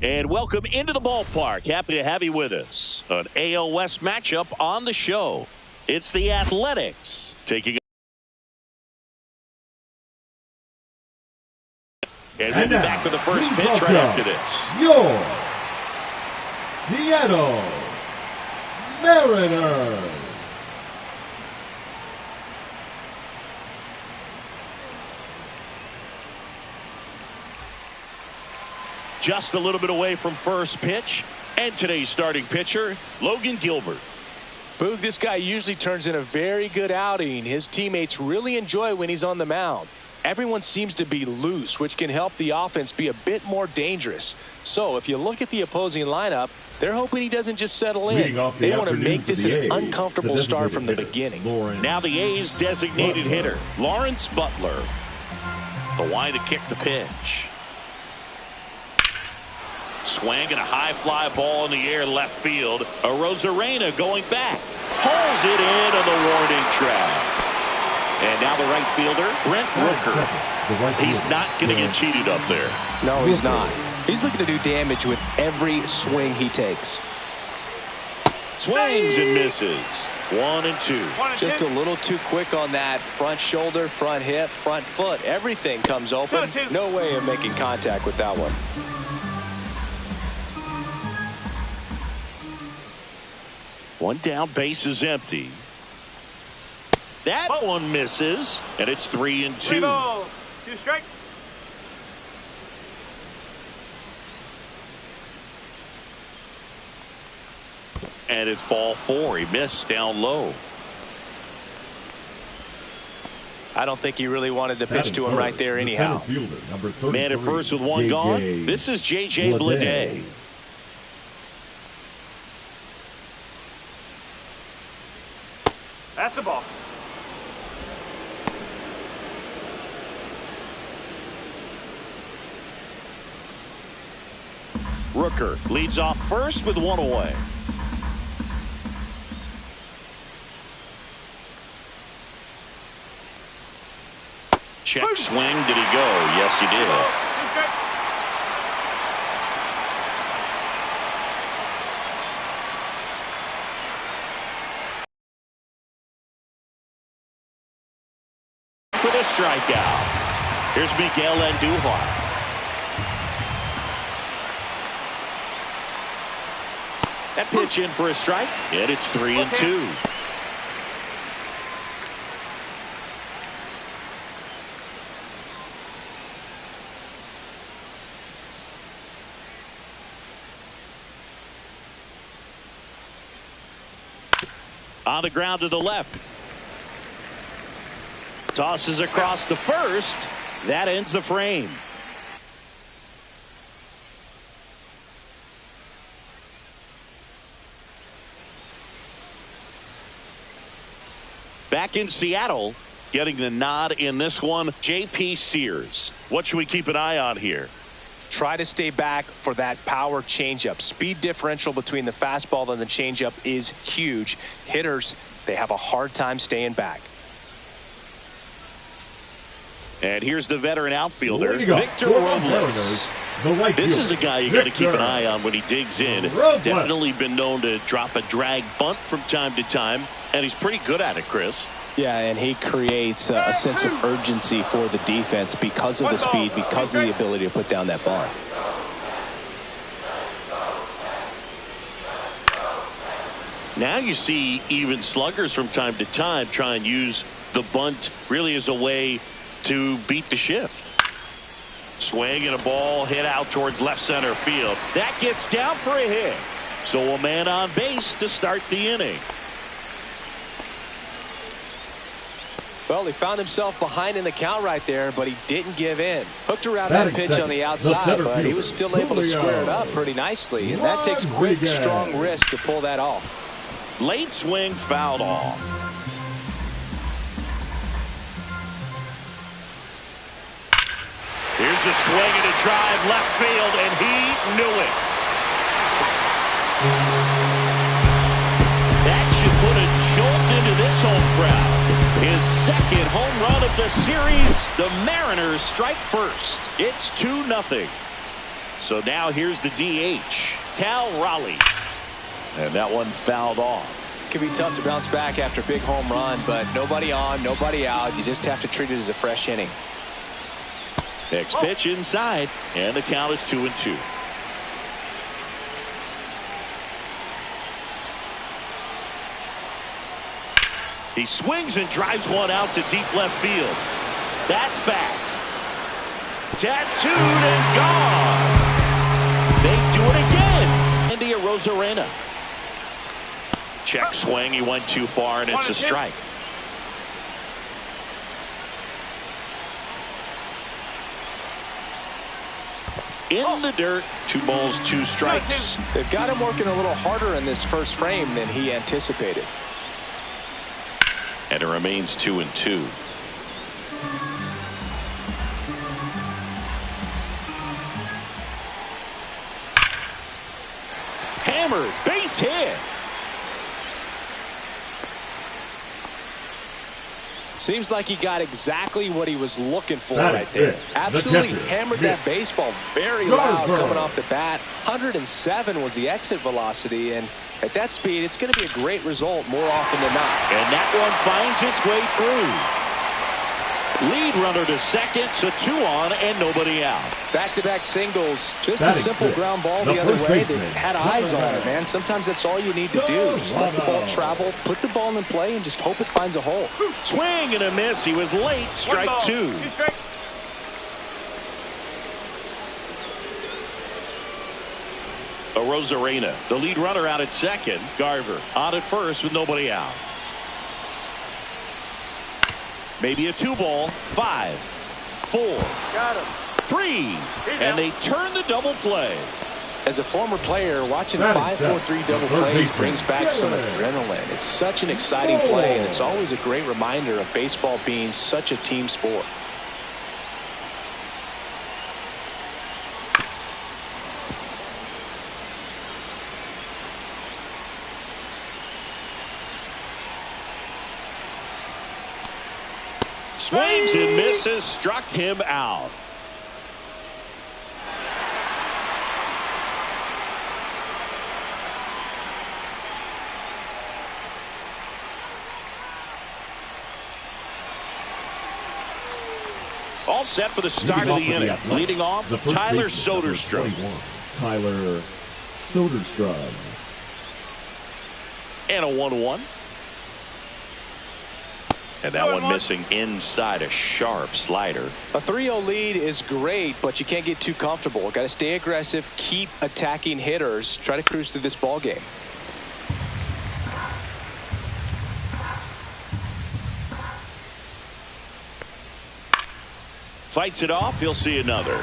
And welcome into the ballpark. Happy to have you with us. An AL West matchup on the show. It's the Athletics taking. And we'll be back with the first pitch right after this. Your Seattle Mariners. Just a little bit away from first pitch. And today's starting pitcher, Logan Gilbert. Boog, this guy usually turns in a very good outing. His teammates really enjoy when he's on the mound. Everyone seems to be loose, which can help the offense be a bit more dangerous. So if you look at the opposing lineup, they're hoping he doesn't just settle in. They want to make this an uncomfortable start from the beginning. Now the A's designated hitter, Lawrence Butler. The wind to kick the pitch. Swing and a high fly ball in the air left field. A Rosarena going back. Pulls it in on the warning track. And now the right fielder, Brent Rooker. He's not going to get cheated up there. No, he's not. He's looking to do damage with every swing he takes. Swings and misses. 1-2. Just a little too quick on that front shoulder, front hip, front foot. Everything comes open. No way of making contact with that one. One down, base is empty. That one misses, and it's 3-2. 3 balls, 2 strikes. And it's ball 4. He missed down low. I don't think he really wanted to pitch to him right there anyhow. Man at first with one gone. This is J.J. Bleday. That's the ball. Rooker leads off first with 1 away. Check swing. Did he go? Yes, he did. For the strikeout. Here's Miguel Andujar. That pitch in for a strike, and it's 3-2. On the ground to the left. Tosses across the first. That ends the frame. Back in Seattle, getting the nod in this one, J.P. Sears. What should we keep an eye on here? Try to stay back for that power changeup. Speed differential between the fastball and the changeup is huge. Hitters, they have a hard time staying back. And here's the veteran outfielder, Victor Robles. This is a guy you got to keep an eye on when he digs in. Definitely been known to drop a drag bunt from time to time, and he's pretty good at it, Chris. Yeah, and he creates a sense of urgency for the defense because of the speed, because of the ability to put down that bunt. Now you see even sluggers from time to time try and use the bunt really as a way to beat the shift. Swing and a ball hit out towards left center field. That gets down for a hit. So a man on base to start the inning. Well, he found himself behind in the count right there, but he didn't give in. Hooked around that pitch on the outside, but he was still able to square it up pretty nicely. And that takes quick, strong risk to pull that off. Late swing fouled off. Here's a swing and a drive left field, and he knew it. That should put a jolt into this home crowd. His second home run of the series. The Mariners strike first. It's 2-0. So now here's the DH, Cal Raleigh. And that one fouled off. It can be tough to bounce back after a big home run, but nobody on, nobody out. You just have to treat it as a fresh inning. Next pitch inside, and the count is 2-2. He swings and drives one out to deep left field. That's back. Tattooed and gone. They do it again. Andy Rosarena. Check swing. He went too far, and it's a strike. In the dirt. 2 balls, 2 strikes. They've got him working a little harder in this first frame than he anticipated. And it remains 2-2. Hammered, base hit. Seems like he got exactly what he was looking for right there. Absolutely hammered that baseball very loud coming off the bat. 107 was the exit velocity, and at that speed, it's going to be a great result more often than not. And that one finds its way through. Lead runner to second, so 2 on and nobody out. Back-to-back singles, just a simple ground ball the other way that had eyes on it, man. Sometimes that's all you need to do. Just let the ball travel, put the ball in play, and just hope it finds a hole. Swing and a miss. He was late. Strike 2. Rosarena, the lead runner out at second. Garver on at first with nobody out. Maybe a 2-ball. 5, 4, got him. 3, and they turn the double play. As a former player, watching 5-4-3 double plays brings back some adrenaline. It's such an exciting play, and it's always a great reminder of baseball being such a team sport. Swings and misses, struck him out. All set for the start of the inning. Leading off, Tyler Soderstrom. Tyler Soderstrom. And a 1-1. And that one missing inside, a sharp slider. A 3-0 lead is great, but you can't get too comfortable. Got to stay aggressive, keep attacking hitters, try to cruise through this ball game. Fights it off. He'll see another.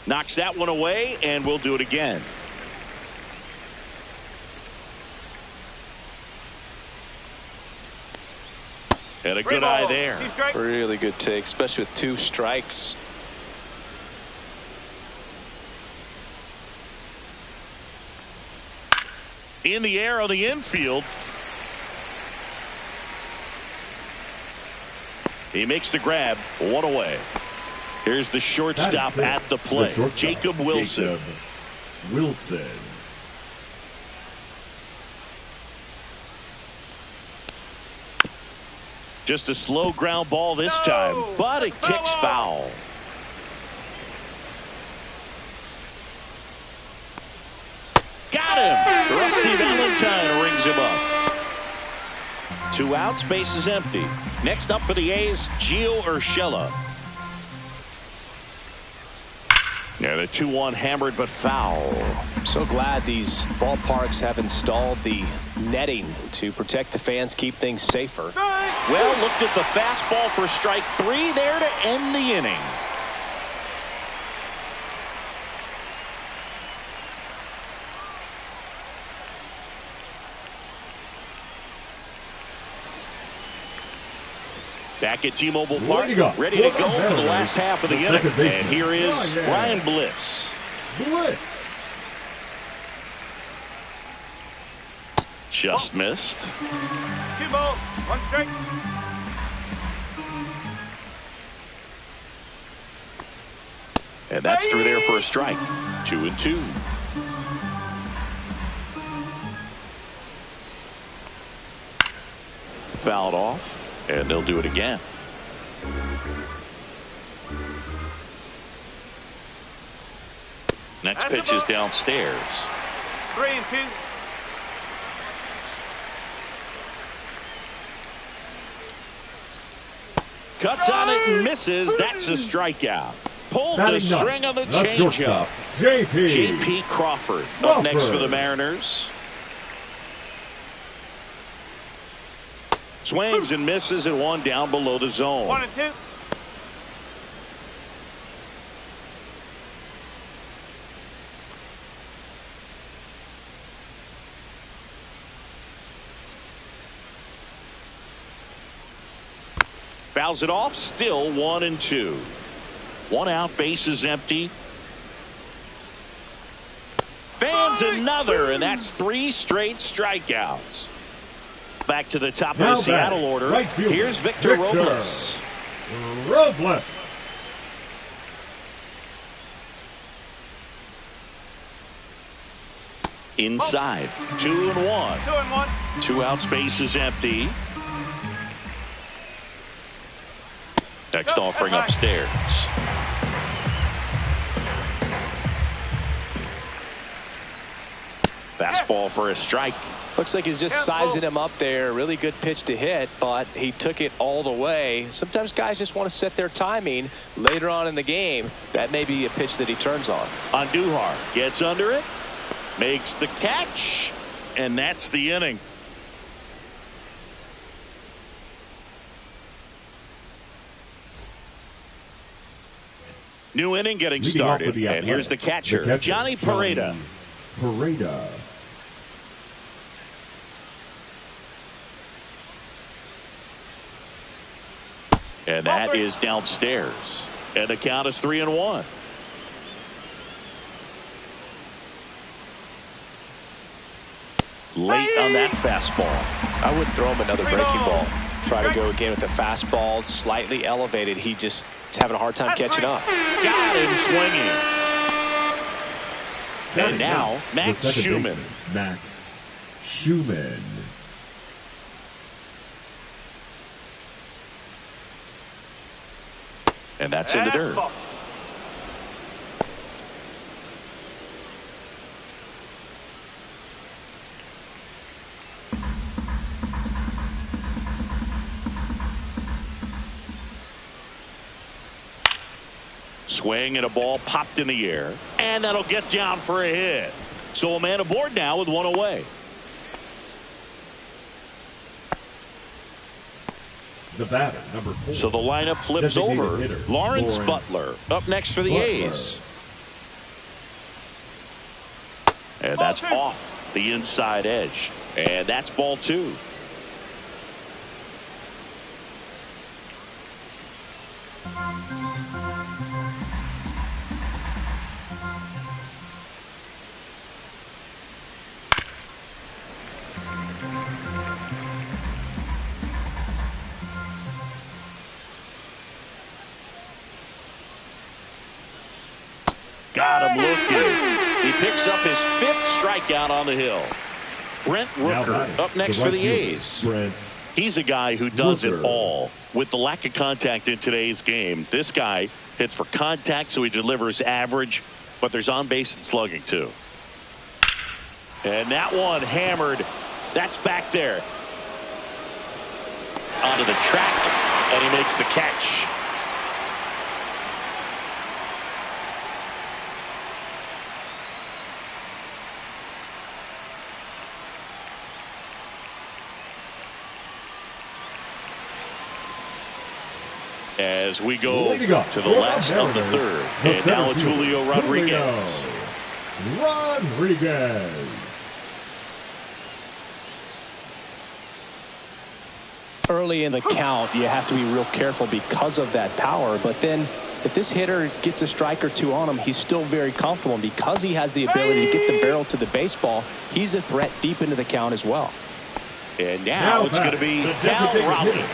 Knocks that one away, and we'll do it again. And a good eye there. Really good take, especially with 2 strikes. In the air on the infield. He makes the grab. 1 away. Here's the shortstop at the plate. Jacob Wilson. Just a slow ground ball this time, but it kicks foul. Got him. Rusty Valentine rings him up. 2 outs, base is empty. Next up for the A's, Gio Urshela. Yeah, the 2-1 hammered but foul. I'm so glad these ballparks have installed the netting to protect the fans, keep things safer. Well, looked at the fastball for strike 3 there to end the inning. Back at T-Mobile Park, ready to go for the last half of the inning. And here is Ryan Bliss. Just missed. 2 balls, 1 strike. And that's through there for a strike. 2-2. Fouled off, and they'll do it again. Next pitch is downstairs. 3-2. Cuts on it and misses. That's a strikeout. Pulled the string on the changeup. J.P. Crawford up next for the Mariners. Swings and misses at one down below the zone. 1-2. Fouls it off. Still 1-2. 1 out. Base is empty. Fans another, and that's 3 straight strikeouts. Back to the top of the Seattle order. Right, here's Victor Robles. Inside. 2-1. 2-1. 2 outs. Base is empty. Next offering upstairs. Fastball for a strike. Looks like he's just sizing him up there. Really good pitch to hit, but he took it all the way. Sometimes guys just want to set their timing later on in the game. That may be a pitch that he turns on. Andujar gets under it, makes the catch, and that's the inning. New inning getting started, and here's the catcher, Johnny Pareda. And that is downstairs. And the count is 3-1. Late on that fastball. I wouldn't throw him another breaking ball. Try to go again with the fastball, slightly elevated. He just is having a hard time catching up. Got him swinging. And now, Max Schumann. Max Schumann. And that's in the dirt. Swing and a ball popped in the air. And that'll get down for a hit. So a man aboard now with 1 away. The batter, number 4. So the lineup flips over. Hitter, Lawrence Butler up next for the A's. And that's off the inside edge. And that's ball 2. Got him looking. He picks up his 5th strikeout on the hill. Brent Rooker up next for the A's. He's a guy who does it all. With the lack of contact in today's game, this guy hits for contact, so he delivers average, but there's on base and slugging too. And that one hammered. That's back there. Onto the track, and he makes the catch. As we go to the last of the 3rd. And now it's Julio Rodriguez. Early in the count, you have to be real careful because of that power. But then if this hitter gets a strike or 2 on him, he's still very comfortable. And because he has the ability to get the barrel to the baseball, he's a threat deep into the count as well. And now it's going to be Cal Raleigh.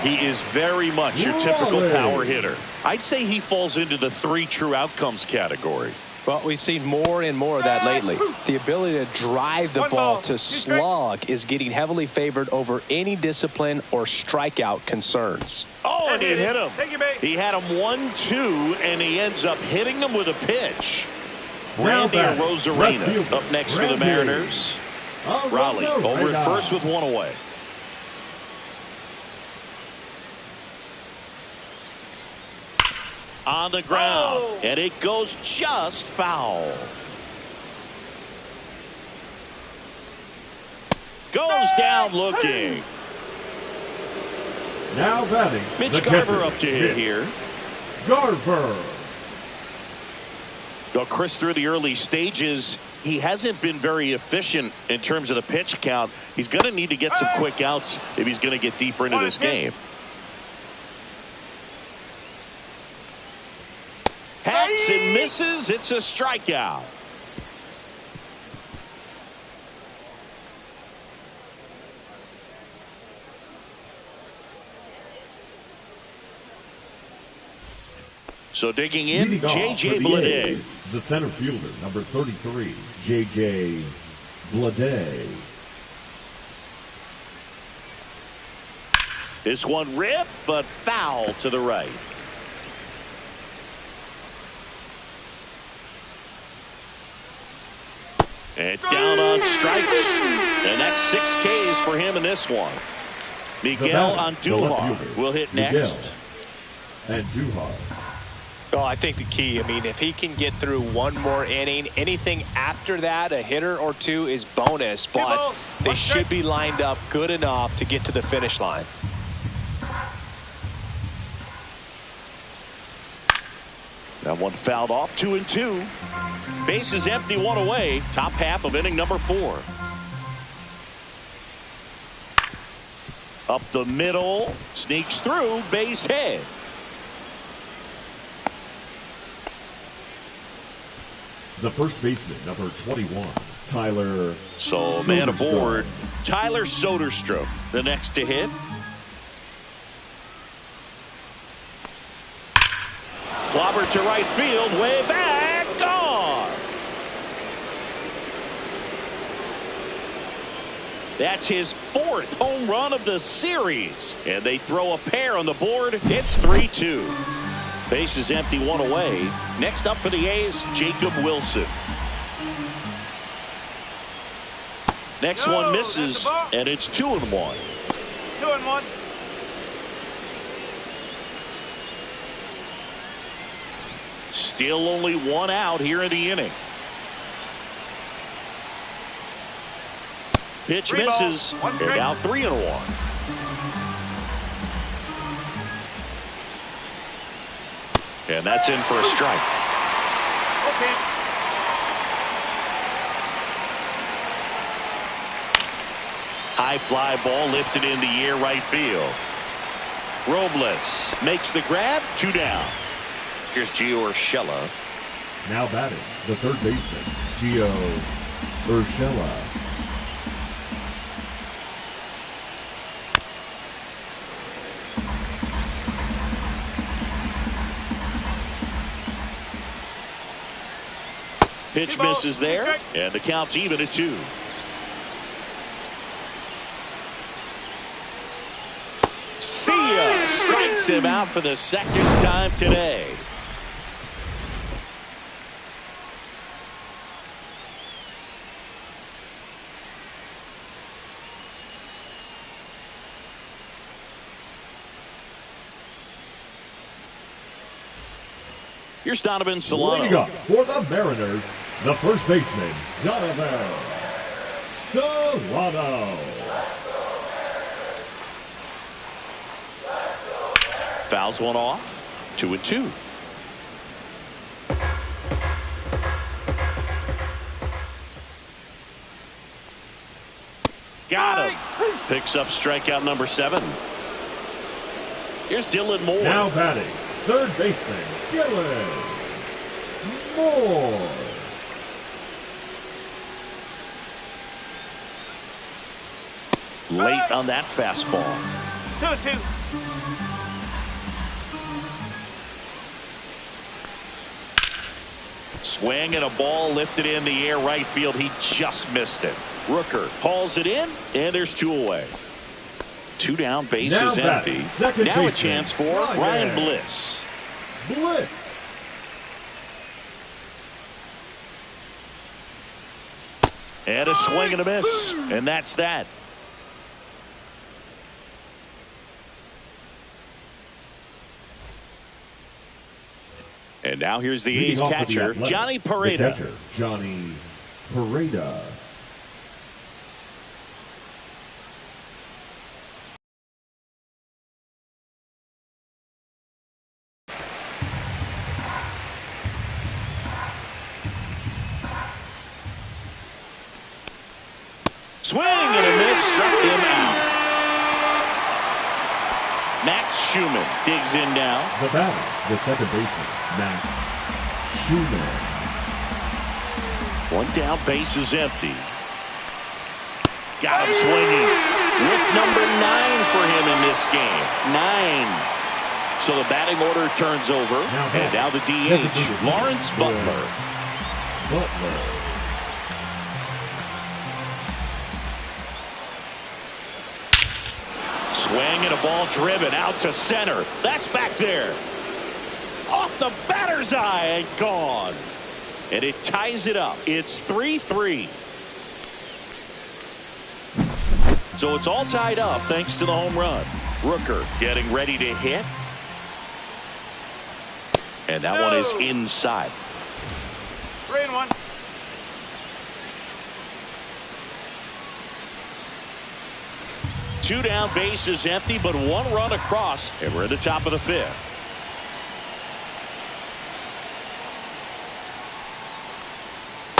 He is very much your typical power hitter. I'd say he falls into the 3 true outcomes category. Well, we've seen more and more of that lately. The ability to drive the ball to slug is getting heavily favored over any discipline or strikeout concerns. Oh, and it hit him. He had him 1-2, and he ends up hitting him with a pitch. Randy Rosarena up next for the Mariners. Raleigh over at first with 1 away. On the ground, and it goes just foul. Goes down looking. Now batting. Mitch Garver up to hit here. Garver. Well, Chris, through the early stages, he hasn't been very efficient in terms of the pitch count. He's going to need to get some quick outs if he's going to get deeper into this game. Hacks and misses. It's a strikeout. So digging in, J.J. Bleday. The center fielder, number 33, J.J. Bleday. This one ripped, but foul to the right. And down on strikes. And that's 6 Ks for him in this one. Miguel Andujar will hit next. Andujar. Well, I think the key, if he can get through 1 more inning, anything after that, a hitter or 2 is bonus, but they should be lined up good enough to get to the finish line. That one fouled off, 2-2. Bases empty, 1 away. Top half of inning number 4. Up the middle, sneaks through, base hit. The first baseman, number 21, Tyler. So man aboard, Tyler Soderstrom, the next to hit. Clobber to right field, way back, gone. That's his 4th home run of the series. And they throw a pair on the board. It's 3-2. Bases empty, 1 away. Next up for the A's, Jacob Wilson. Next one misses, and it's 2-1. 2-1. Still only 1 out here in the inning. Pitch misses, and now 3-1. And that's in for a strike. Okay. High fly ball lifted in the air, right field. Robles makes the grab, 2 down. Here's Gio Urshela. Now batting, the third baseman, Gio Urshela. Pitch misses there, and the count's even at 2. See ya! Strikes him out for the 2nd time today. Here's Donovan Solano. Leading up for the Mariners, the first baseman, Donovan Solano. Fouls one off, 2-2. Got him. Picks up strikeout number 7. Here's Dylan Moore. Now batting, third baseman, Dylan Moore. Late on that fastball. 2-2. Swing and a ball lifted in the air right field. He just missed it. Rooker hauls it in, and there's 2 away. 2 down, bases empty. Now a chance for Ryan Bliss. Bliss. And a swing and a miss, and that's that. And now here's the A's catcher, Johnny Pareda. Johnny Pareda. Swing and a miss, struck him out. Max Schumann digs in now. The batter, the second baseman, Max Schumann. 1 down, base is empty. Got him swinging. With number 9 for him in this game. 9. So the batting order turns over. And now the DH, Lawrence Butler. Swing and a ball driven out to center. That's back there. Off the batter's eye and gone. And it ties it up. It's 3-3. So it's all tied up thanks to the home run. Rooker getting ready to hit. And that one is inside. 3-1. Two down, base is empty, but 1 run across, and we're at the top of the 5th.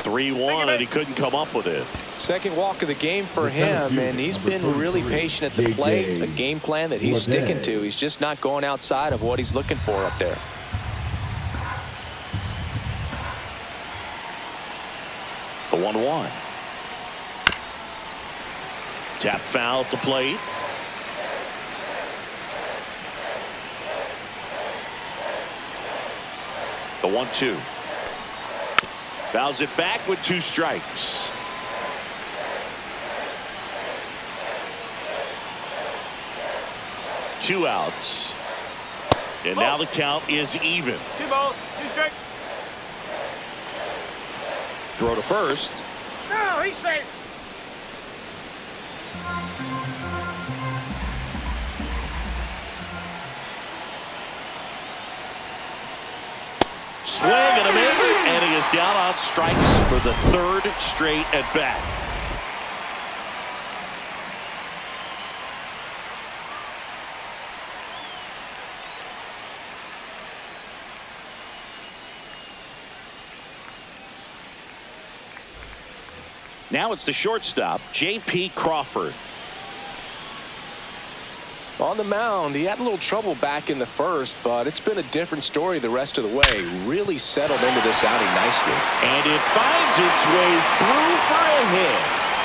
Three-1, and he couldn't come up with it. Second walk of the game for him, and he's been really patient at the plate. A game plan that he's sticking to. He's just not going outside of what he's looking for up there. The 1-1. Tap foul at the plate. The 1-2. Fouls it back with 2 strikes. Two outs. And now the count is even. 2 balls, 2 strikes. Throw to first. No, he's safe. Swing and a miss, and he is down on strikes for the 3rd straight at bat. Now it's the shortstop, J.P. Crawford. On the mound, he had a little trouble back in the first, but it's been a different story the rest of the way. Really settled into this outing nicely. And it finds its way through for a hit.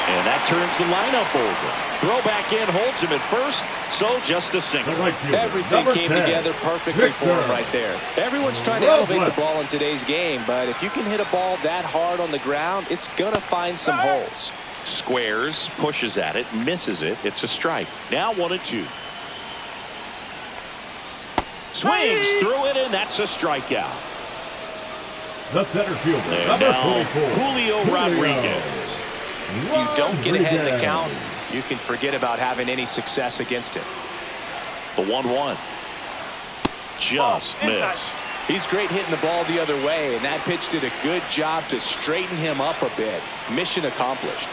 And that turns the lineup over. Throw back in, holds him at first, so just a single. Everything came together perfectly for him right there. Everyone's trying to elevate the ball in today's game, but if you can hit a ball that hard on the ground, it's going to find some holes. Squares, pushes at it, misses it. It's a strike. Now 1-2. Swings through it, and that's a strikeout. The center fielder, And number now 44, Julio Rodriguez. If you don't get ahead in the count, you can forget about having any success against him. The 1-1. Just missed. He's great hitting the ball the other way, and that pitch did a good job to straighten him up a bit. Mission accomplished.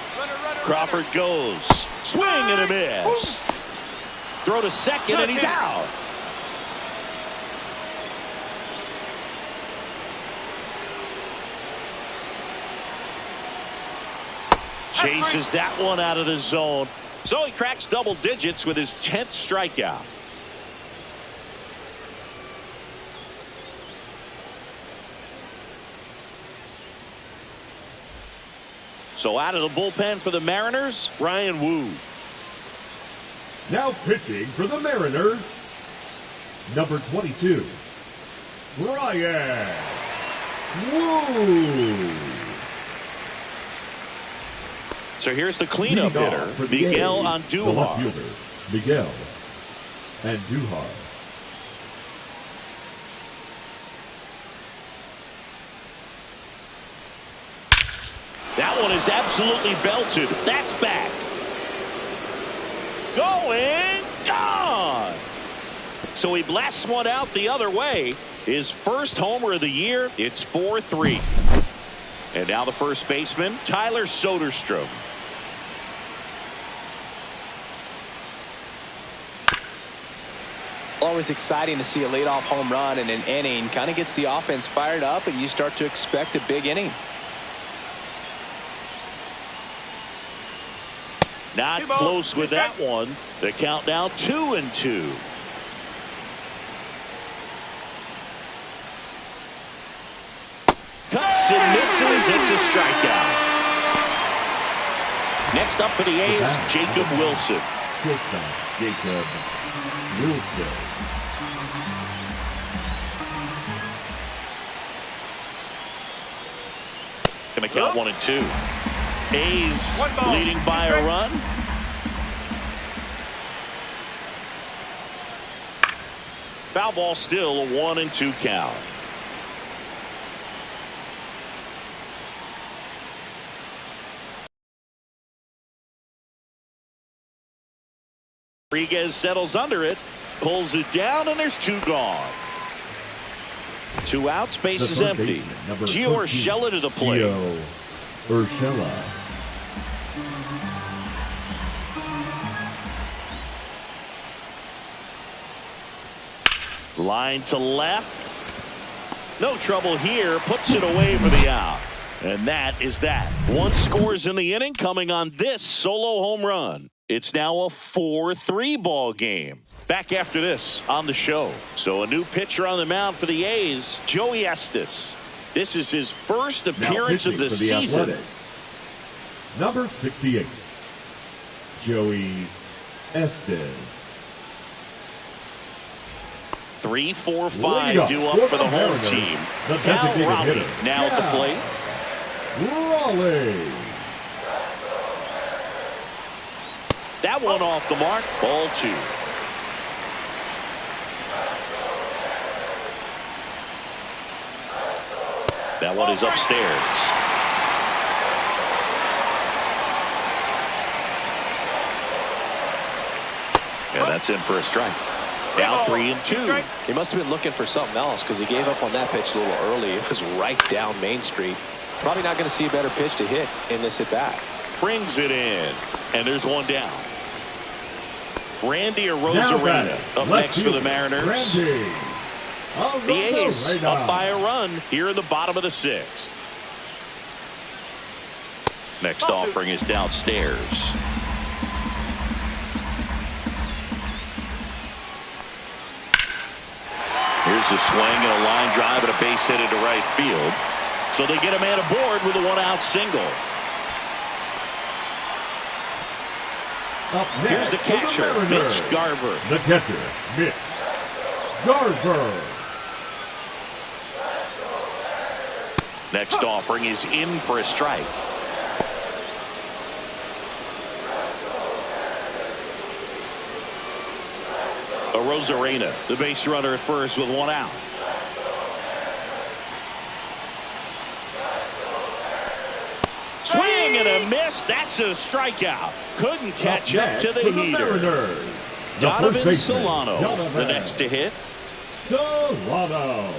Crawford goes. Swing and a miss. Throw to second, and he's out. Chases that one out of the zone. So he cracks double digits with his 10th strikeout. So out of the bullpen for the Mariners, Ryan Wu. Now pitching for the Mariners, number 22, Ryan Woo. So here's the cleanup hitter, Miguel Andujar. Miguel Andujar. That one is absolutely belted. That's back. Going, gone. So he blasts one out the other way. His first homer of the year. It's 4-3. And now the first baseman, Tyler Soderstrom. Always exciting to see a leadoff home run in an inning. Kind of gets the offense fired up, and you start to expect a big inning. Not close with that one. The count now 2-2. Cuts and misses. It's a strikeout. Next up for the A's, Jacob Wilson. Jacob Wilson. Going to count 1-2. A's leading by a run. Foul ball, still a 1-2 count. Rodriguez settles under it, pulls it down, and there's 2 gone. 2 outs, base is empty. Gio Urshela to the plate. Gio Urshela. Line to left. No trouble here. Puts it away for the out. And that is that. 1 scores in the inning, coming on this solo home run. It's now a 4-3 ball game. Back after this on the show. So a new pitcher on the mound for the A's, Joey Estes. This is his first appearance of the season. Athletics, number 68, Joey Estes. 3, 4, 5 due up for the home team. Cal Raleigh now at the plate. Raleigh. That one off the mark. Ball 2. That one is upstairs. Yeah, that's in for a strike. Now 3-2. He must have been looking for something else, because he gave up on that pitch a little early. It was right down Main Street. Probably not going to see a better pitch to hit in this at bat. Brings it in, and there's 1 down. Randy Arozarena up next for the Mariners. The A's up by a run here in the bottom of the 6th. Next offering is downstairs. Here's a swing and a line drive and a base hit into right field. So they get a man aboard with a 1-out single. Here's the catcher, Mitch Garver. The catcher, Mitch Garver. Next offering is in for a strike. Arozarena, the base runner at first with 1 out. Swing and a miss. That's a strikeout. Couldn't catch up to the heater. Donovan Solano, the next to hit. Solano.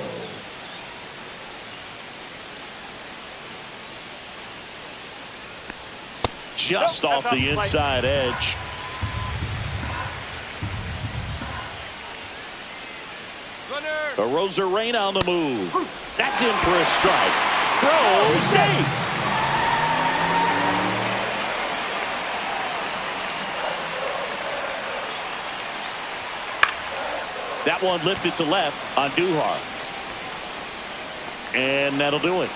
Just off the inside edge. Arozarena on the move. That's in for a strike. Throw, safe. That one lifted to left on Duhar. And that'll do it.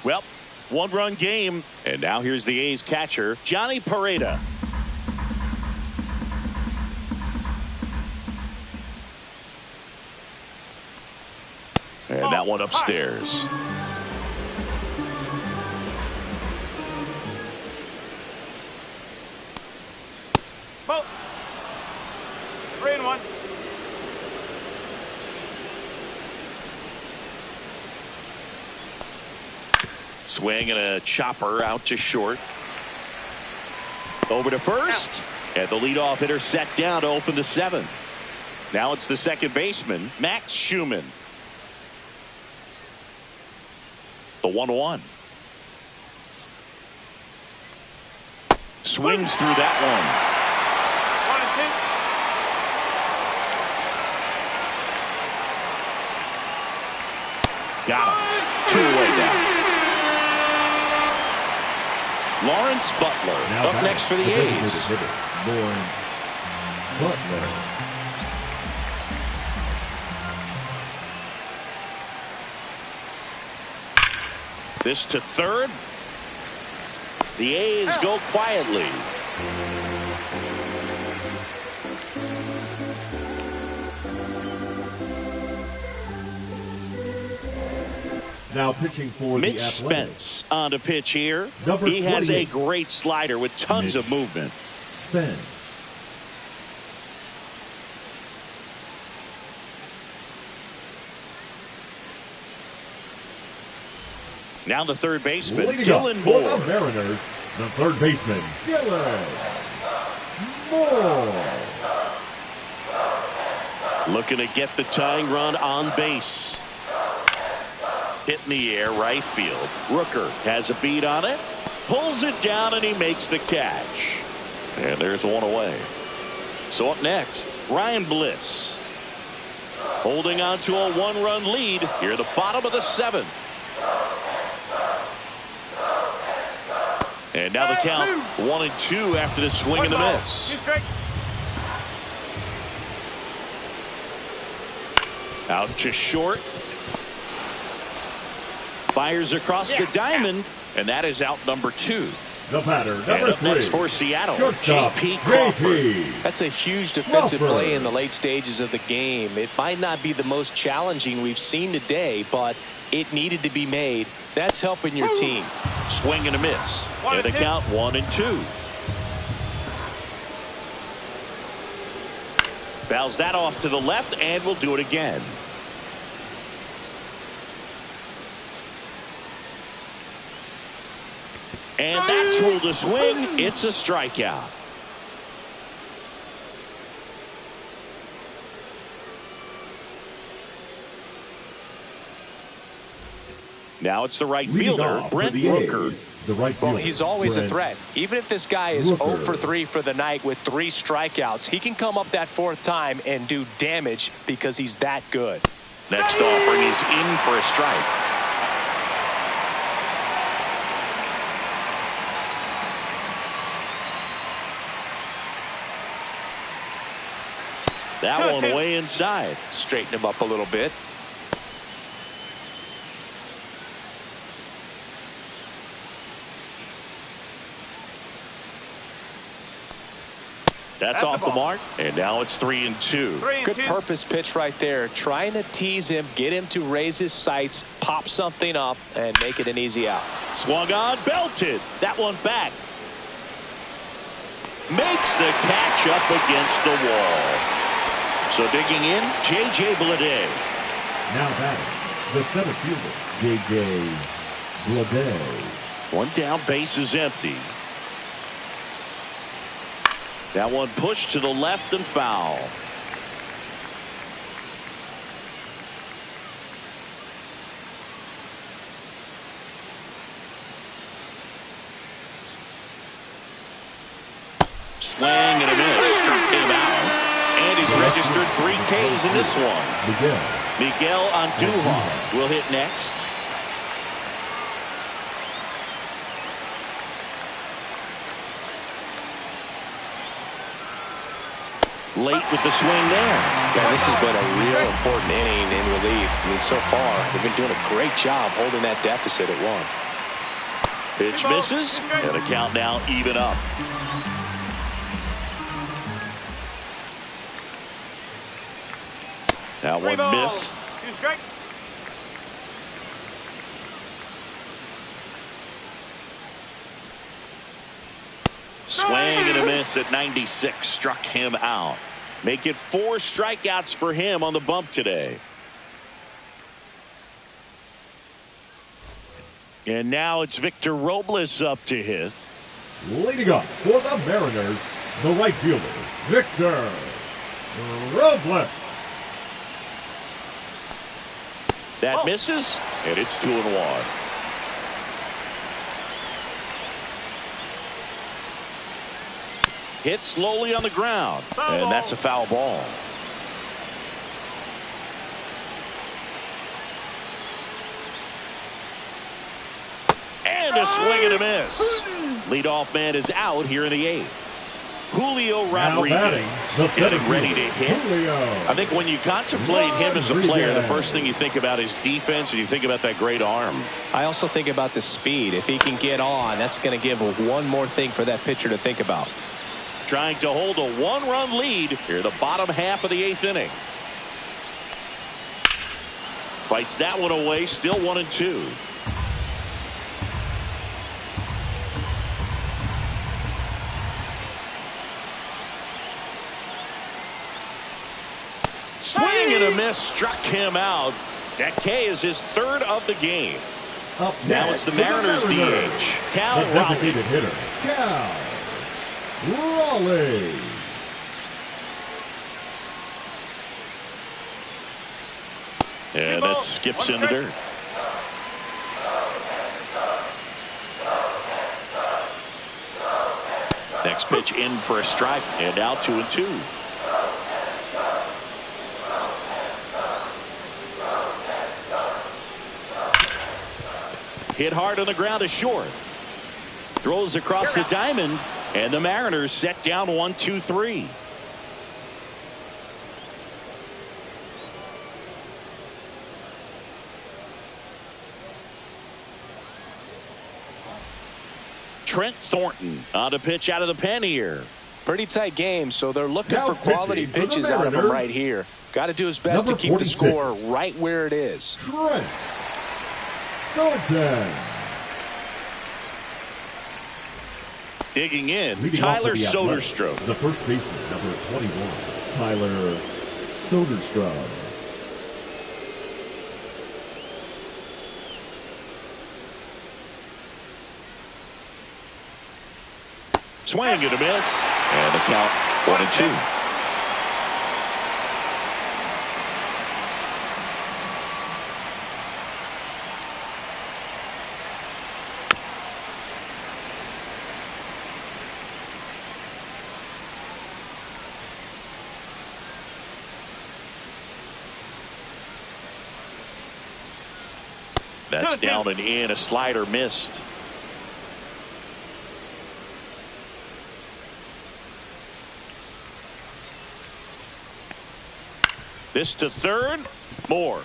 Well, one-run game, and now here's the A's catcher, Johnny Pareda. And that one upstairs. Ball. 3-1. Swing and a chopper out to short. Over to first. And the leadoff hitter set down to open the seventh. Now it's the second baseman, Max Schumann. The 1-1. Swings through that one. 1-2. Got him. 2 away now. Lawrence Butler Now up next for the A's. Lawrence Butler. This to third. The A's go quietly. Now pitching for Mitch the Athletics. Spence on to pitch here. Number He has a 28. great slider with tons of movement. Spence. Now the third baseman, Leading Dylan up for Moore. the Mariners, the third baseman, Dylan Moore. Looking to get the tying run on base. Hit in the air, right field. Rooker has a beat on it. Pulls it down and he makes the catch. And there's one away. So up next, Ryan Bliss. Holding on to a 1-run lead here at the bottom of the seventh. And now the count 1-2 after the swing and the miss. Out to short. Fires across the diamond, and that is out number 2. The batter, And number up 3. next for Seattle, Shortstop, J.P. Crawford. J.P. That's a huge defensive Crawford. play in the late stages of the game. It might not be the most challenging we've seen today, but it needed to be made. That's helping your team. Swing and a miss. And the count 1-2. Fouls that off to the left, and we'll do it again. And that's ruled a swing. It's a strikeout. Now it's the right Leading fielder, off for Brent the Rooker. A's, the right Well, fielder, he's always a Brent threat. Even if this guy is 0 Rooker. for 3 for the night with 3 strikeouts, he can come up that 4th time and do damage because he's that good. Next offering is in for a strike. That one way inside. Straighten him up a little bit. That's off the mark, and now it's 3-2. Good purpose pitch right there. Trying to tease him, get him to raise his sights, pop something up, and make it an easy out. Swung on, belted. That one back. Makes the catch up against the wall. So digging in, J.J. Bleday. Now batting, the center fielder, J.J. Bleday. One down, base is empty. That one pushed to the left and foul. Swing and a miss. Struck him out. And he's registered 3 Ks in this one. Miguel Andujar will hit next. Late with the swing there. Yeah, this has been a real important inning in relief. I mean, so far, they've been doing a great job holding that deficit at 1. Pitch misses, and the count now even up. That one missed. 2 strikes. Swing and a miss at 96. Struck him out. Make it 4 strikeouts for him on the bump today. And now it's Victor Robles up to hit. Leading up for the Mariners, the right fielder, Victor Robles. That misses, and it's 2-1. Hit slowly on the ground, and that's a foul ball. And a swing and a miss. Leadoff man is out here in the 8th. Julio Rodriguez getting ready to hit. I think when you contemplate him as a player, the first thing you think about is defense, and you think about that great arm. I also think about the speed. If he can get on, that's going to give one more thing for that pitcher to think about. Trying to hold a 1-run lead here in the bottom half of the 8th inning. Fights that one away, still 1-2. Swing and a miss, struck him out. That K is his 3rd of the game. Now it's the Mariners DH, Cal Raleigh. Hitter, Cal Raleigh. And that skips in the dirt. Next pitch in for a strike, and now 2-2. Hit hard on the ground to short. Throws across the diamond, and the Mariners set down 1-2-3. Trent Thornton on a pitch out of the pen here. Pretty tight game, so they're looking Now for quality pitching for the pitches out of him Mariners. right here. Got to do his best Number to keep the 46. score right where it is. Trent Thornton. Digging in, Leading off Tyler for the Athletics, Soderstrom. the first baseman, number 21, Tyler Soderstrom. Swing and a miss, and the count 1-2. That's down and in. A slider missed. This to third. Moore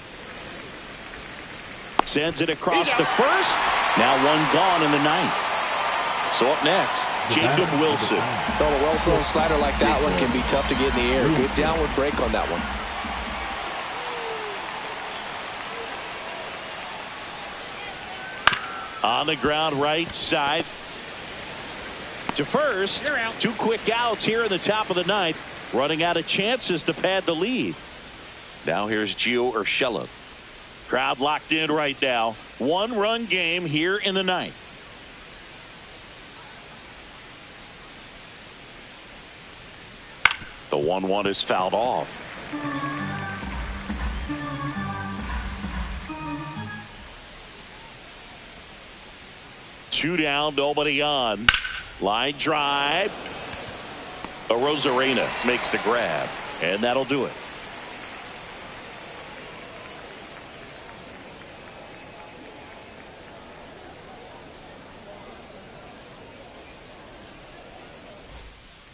sends it across to first. Now one gone in the 9th. So up next, Jacob Wilson. Well, a well-thrown slider like that one can be tough to get in the air. Good downward break on that one. On the ground right side to first. 2 quick outs here in the top of the 9th. Running out of chances to pad the lead. Now here's Gio Urshela. Crowd locked in right now. 1-run game here in the 9th. The 1-1 is fouled off. Two down, nobody on. Line drive. Rosarena makes the grab, and that'll do it.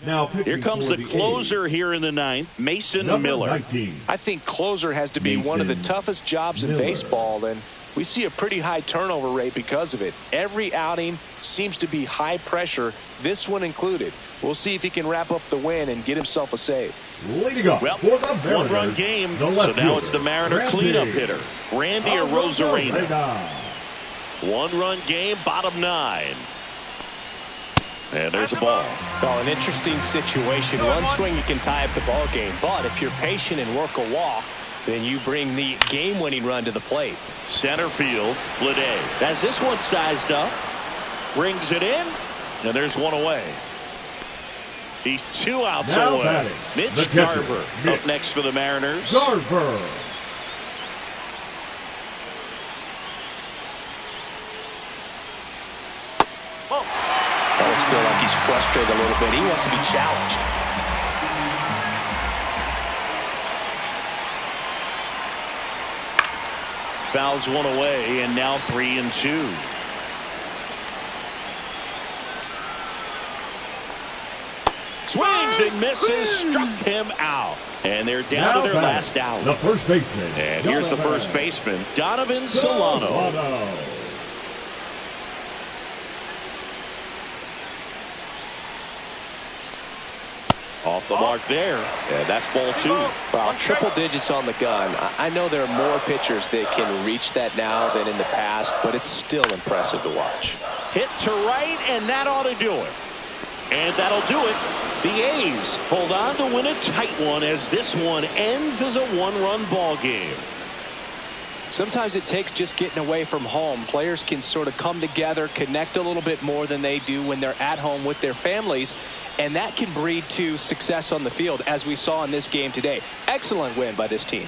Now Here comes the closer here in the 9th, Mason Number Miller. 19. I think closer has to be one of the toughest jobs in Miller. baseball, and We see a pretty high turnover rate because of it. Every outing seems to be high pressure, this one included. We'll see if he can wrap up the win and get himself a save. Leading up Well, for the Mariners, one-run game, the so left now it's the fielder, Mariner Randy cleanup hitter, Randy Arozarena. One-run game, bottom 9. And there's a ball. Oh, an interesting situation. One swing, you can tie up the ball game. But if you're patient and work a walk, then you bring the game-winning run to the plate. Center field, Bleday has this one sized up, brings it in, and there's one away. He's 2 outs now away. batting, Mitch catcher, Garver Mitch up next for the Mariners. Garver. I always feel like he's frustrated a little bit. He wants to be challenged. Fouls one away, and now 3-2. Swings and misses, struck him out. And they're down now to their batting, last out. the first baseman. And here's the first baseman, Donovan Solano. Off the mark there. And that's ball 2. Well, triple digits on the gun. I know there are more pitchers that can reach that now than in the past, but it's still impressive to watch. Hit to right, and that ought to do it. And that'll do it. The A's hold on to win a tight one as this one ends as a one-run ball game. Sometimes it takes just getting away from home. Players can sort of come together, connect a little bit more than they do when they're at home with their families, and that can breed to success on the field, as we saw in this game today. Excellent win by this team.